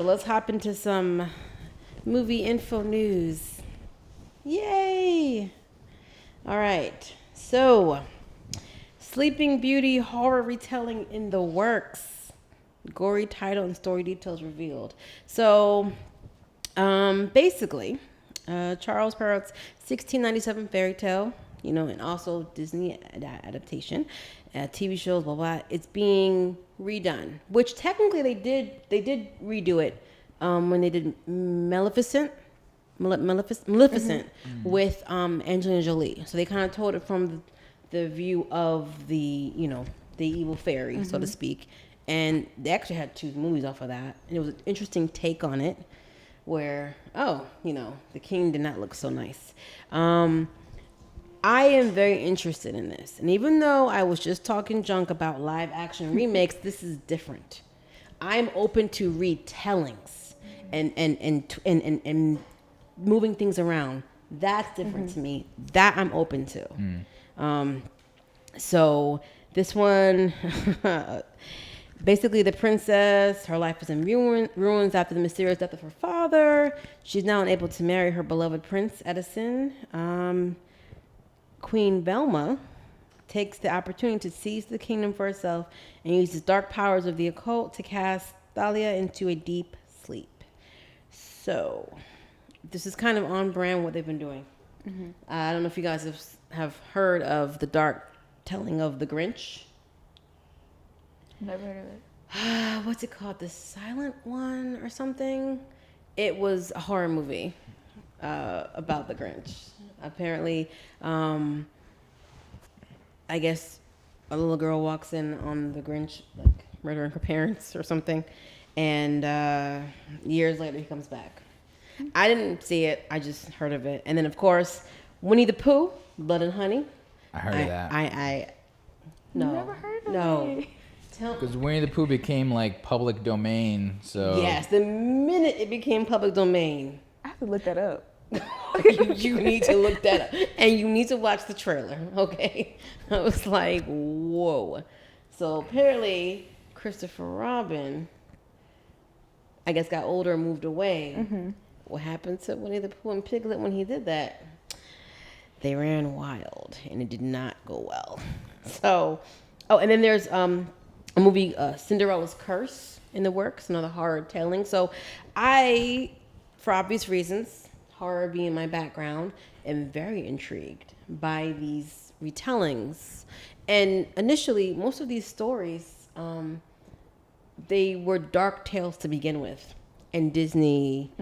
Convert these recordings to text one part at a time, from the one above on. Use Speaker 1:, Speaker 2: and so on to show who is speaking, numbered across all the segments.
Speaker 1: So let's hop into some movie info news. Yay! All right. So, Sleeping Beauty horror retelling in the works. Gory title and story details revealed. So, basically, Charles Perrault's 1697 fairy tale, and also Disney adaptation, TV shows, blah blah. It's being redone, which technically they did redo it when they did Maleficent with Angelina Jolie. So they kind of told it from the view of the the evil fairy, so to speak. And they actually had 2 movies off of that, and it was an interesting take on it, where the king did not look so nice. I am very interested in this, and even though I was just talking junk about live action remakes, this is different. I'm open to retellings and moving things around. That's different to me. That I'm open to. So this one, basically the princess, her life is in ruins after the mysterious death of her father. She's now unable to marry her beloved Prince Edison. Queen Velma takes the opportunity to seize the kingdom for herself and uses dark powers of the occult to cast Thalia into a deep sleep. So this is kind of on brand what they've been doing. I don't know if you guys have heard of the dark telling of the Grinch.
Speaker 2: Never heard of it.
Speaker 1: What's it called? The Silent One or something? It was a horror movie about the Grinch. Apparently, I guess a little girl walks in on the Grinch, like murdering her parents or something, and years later he comes back. I didn't see it. I just heard of it. And then, of course, Winnie the Pooh, Blood and Honey.
Speaker 3: I heard of that.
Speaker 1: No.
Speaker 2: Never heard of it.
Speaker 3: Because Winnie the Pooh became like public domain, so...
Speaker 1: Yes, the minute it became public domain.
Speaker 2: I have to look that up.
Speaker 1: you need to look that up. And you need to watch the trailer, okay? I was like, whoa. So apparently, Christopher Robin, I guess, got older and moved away. What happened to Winnie the Pooh and Piglet when he did that? They ran wild, and it did not go well. So, and then there's a movie, Cinderella's Curse, in the works, another horror telling. So I, for obvious reasons, horror being my background, am very intrigued by these retellings. And initially, most of these stories, they were dark tales to begin with. And Disney,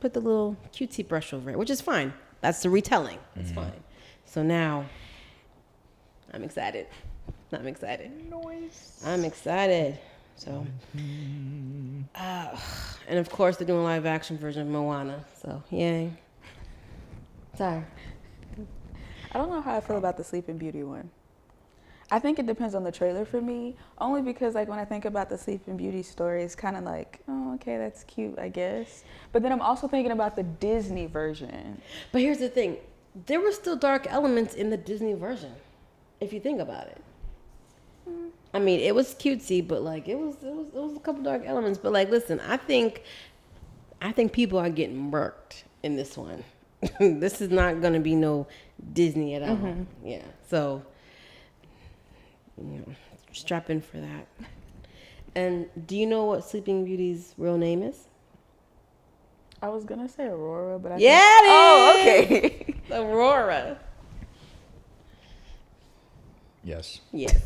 Speaker 1: put the little cutesy brush over it, which is fine. That's the retelling. It's fine. So now, I'm excited. I'm excited.
Speaker 2: Noise.
Speaker 1: I'm excited. So, and of course, they're doing a live action version of Moana. So, yay. Sorry.
Speaker 2: I don't know how I feel about the Sleeping Beauty one. I think it depends on the trailer for me, only because like when I think about the Sleeping Beauty story, it's kind of like, oh, okay, that's cute, I guess. But then I'm also thinking about the Disney version.
Speaker 1: But here's the thing. There were still dark elements in the Disney version, if you think about it. I mean, it was cutesy, but like it was a couple dark elements. But like, listen, I think people are getting murked in this one. This is not gonna be no Disney at all. Yeah. So, strap in for that. And do you know what Sleeping Beauty's real name is?
Speaker 2: I was gonna say Aurora, but I
Speaker 1: think... okay. Aurora.
Speaker 3: Yes.
Speaker 1: Yes.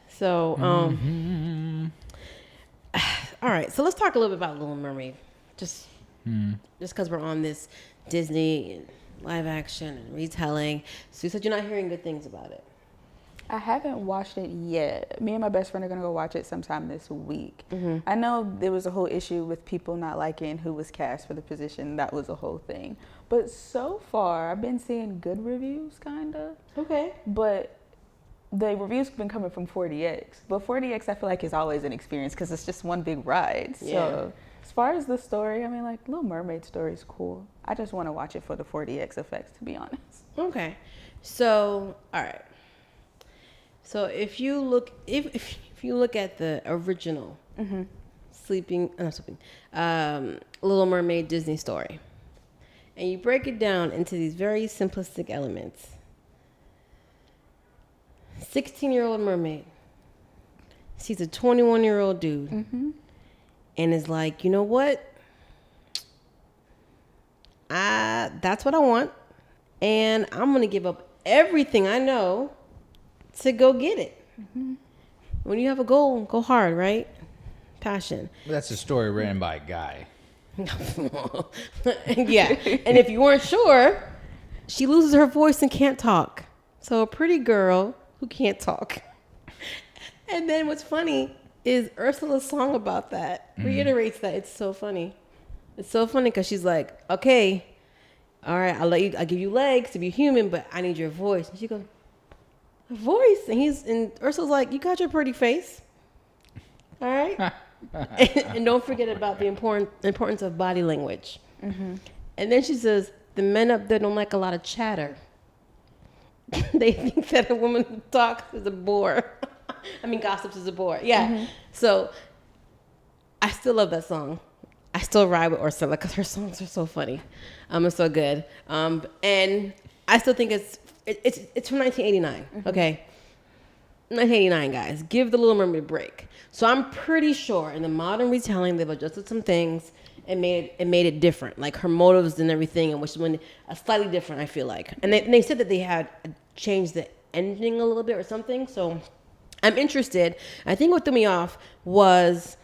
Speaker 1: So, all right. So let's talk a little bit about Little Mermaid. Just because we're on this Disney and live action and retelling. So you said you're not hearing good things about it.
Speaker 2: I haven't watched it yet. Me and my best friend are gonna go watch it sometime this week. I know there was a whole issue with people not liking who was cast for the position. That was a whole thing. But so far, I've been seeing good reviews, kinda.
Speaker 1: Okay.
Speaker 2: But the reviews have been coming from 4DX. But 4DX, I feel like, is always an experience because it's just one big ride. So as far as the story, I mean, like, Little Mermaid story is cool. I just want to watch it for the 4DX effects, to be honest.
Speaker 1: Okay. So, all right. So if you if you look at the original Little Mermaid Disney story, and you break it down into these very simplistic elements, 16-year-old mermaid sees a 21-year-old dude and is like, you know what? That's what I want, and I'm gonna give up everything I know to go get it. When you have a goal, go hard, right? Passion.
Speaker 3: That's a story written by a guy.
Speaker 1: Yeah, and if you weren't sure, she loses her voice and can't talk. So a pretty girl who can't talk. And then what's funny is Ursula's song about that reiterates that. It's so funny. It's so funny because she's like, okay, all right, I'll give you legs to be human, but I need your voice. And she goes, a voice? And Ursula's like, you got your pretty face. All right. And don't forget about the importance of body language. And then she says, the men up there don't like a lot of chatter. They think that a woman who talks is a bore. I mean, gossips is a bore. Yeah. So I still love that song. I still ride with Ursula because her songs are so funny. It's so good. And I still think it's from 1989. Okay. 1989, guys. Give the Little Mermaid a break. So I'm pretty sure in the modern retelling they've adjusted some things and made it different, like her motives and everything, and which went slightly different. I feel like, and they said that they had changed the ending a little bit or something. So I'm interested. I think what threw me off was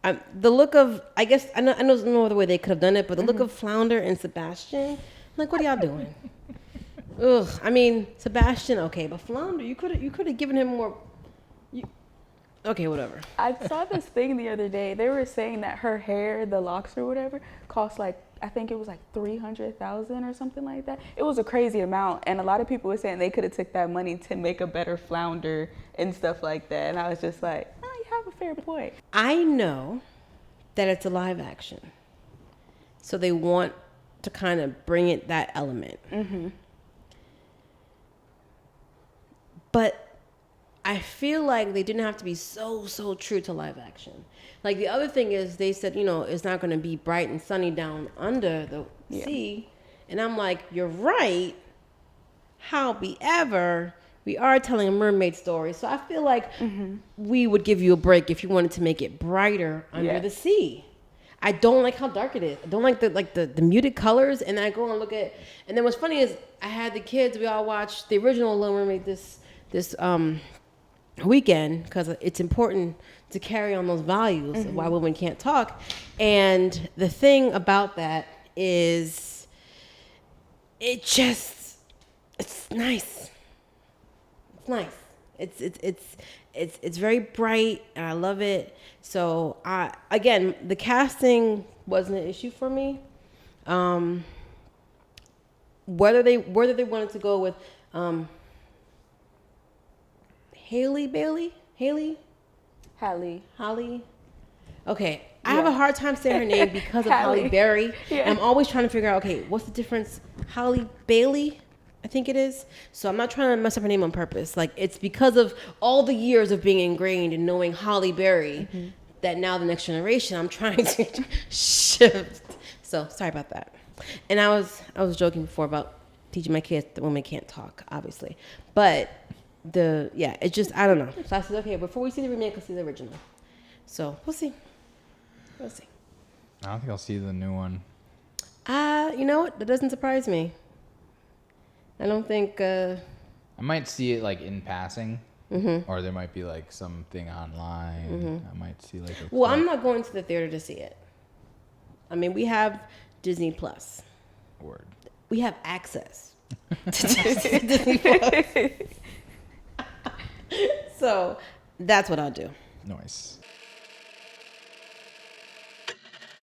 Speaker 1: the look of. I guess I know there's no other way they could have done it, but the look of Flounder and Sebastian. Like, what are y'all doing? Ugh. I mean, Sebastian, okay, but Flounder, you could have given him more. Okay, whatever.
Speaker 2: I saw this thing the other day. They were saying that her hair, the locks or whatever, cost like, I think it was like $300,000 or something like that. It was a crazy amount, and a lot of people were saying they could have took that money to make a better Flounder and stuff like that. And I was just like, oh, you have a fair point.
Speaker 1: I know that it's a live action, so they want to kind of bring it that element. But I feel like they didn't have to be so true to live action. Like the other thing is they said, it's not going to be bright and sunny down under the sea. And I'm like, you're right. However, we are telling a mermaid story. So I feel like we would give you a break if you wanted to make it brighter under the sea. I don't like how dark it is. I don't like the muted colors. And I go and look at, and then what's funny is I had the kids, we all watched the original Little Mermaid this weekend because it's important to carry on those values of why women can't talk. And the thing about that is it's nice. It's nice. It's very bright and I love it. So again, the casting wasn't an issue for me. Whether they wanted to go with Halle. Okay, I have a hard time saying her name because of Halle Berry. Yeah. I'm always trying to figure out, okay, what's the difference? Halle Bailey, I think it is. So I'm not trying to mess up her name on purpose. Like, it's because of all the years of being ingrained and knowing Halle Berry that now the next generation, I'm trying to shift. So sorry about that. And I was joking before about teaching my kids that women can't talk, obviously, but. It's just, I don't know. So I said, okay, before we see the remake, let's see the original. So we'll see.
Speaker 3: I don't think I'll see the new one.
Speaker 1: You know what? That doesn't surprise me. I don't think.
Speaker 3: I might see it like in passing, or there might be like something online. I might see like.
Speaker 1: Well, I'm not going to the theater to see it. I mean, we have Disney Plus.
Speaker 3: Word.
Speaker 1: We have access to Disney Plus. So that's what I'll do.
Speaker 3: Nice.